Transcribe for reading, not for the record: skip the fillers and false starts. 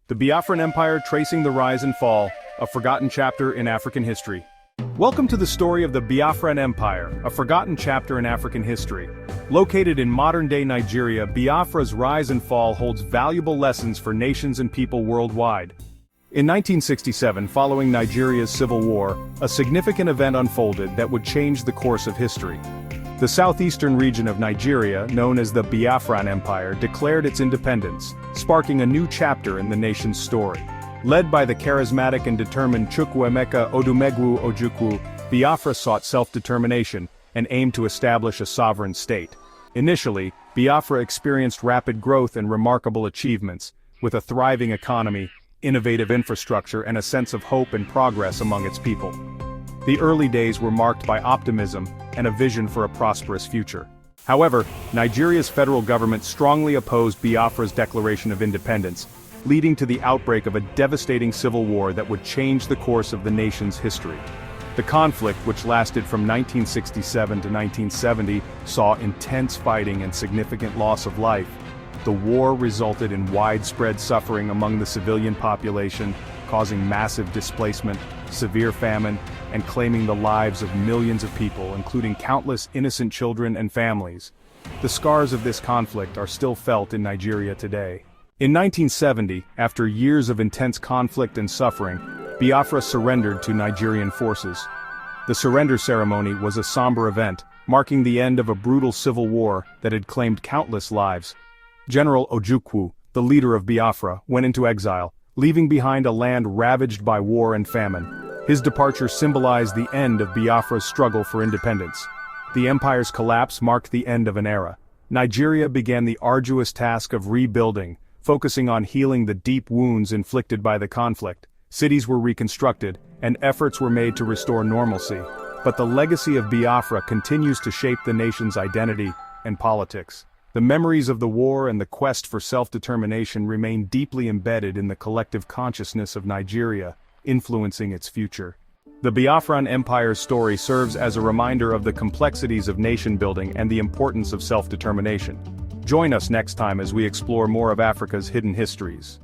The Biafran Empire tracing the rise and fall, a forgotten chapter in African history. Welcome to the story of the Biafran Empire, a forgotten chapter in African history. Located in modern-day Nigeria, Biafra's rise and fall holds valuable lessons for nations and people worldwide. In 1967, following Nigeria's civil war, a significant event unfolded that would change the course of history. The southeastern region of Nigeria, known as the Biafran Empire, declared its independence, sparking a new chapter in the nation's story. Led by the charismatic and determined Chukwuemeka Odumegwu Ojukwu, Biafra sought self-determination and aimed to establish a sovereign state. Initially, Biafra experienced rapid growth and remarkable achievements, with a thriving economy, innovative infrastructure, and a sense of hope and progress among its people. The early days were marked by optimism and a vision for a prosperous future. However, Nigeria's federal government strongly opposed Biafra's declaration of independence, leading to the outbreak of a devastating civil war that would change the course of the nation's history. The conflict, which lasted from 1967 to 1970, saw intense fighting and significant loss of life. The war resulted in widespread suffering among the civilian population, causing massive displacement, severe famine, and claiming the lives of millions of people, including countless innocent children and families. The scars of this conflict are still felt in Nigeria today. In 1970, after years of intense conflict and suffering, Biafra surrendered to Nigerian forces. The surrender ceremony was a somber event, marking the end of a brutal civil war that had claimed countless lives. General Ojukwu, the leader of Biafra, went into exile, leaving behind a land ravaged by war and famine. His departure symbolized the end of Biafra's struggle for independence. The empire's collapse marked the end of an era. Nigeria began the arduous task of rebuilding, focusing on healing the deep wounds inflicted by the conflict. Cities were reconstructed, and efforts were made to restore normalcy. But the legacy of Biafra continues to shape the nation's identity and politics. The memories of the war and the quest for self-determination remain deeply embedded in the collective consciousness of Nigeria, influencing its future. The Biafran Empire's story serves as a reminder of the complexities of nation-building and the importance of self-determination. Join us next time as we explore more of Africa's hidden histories.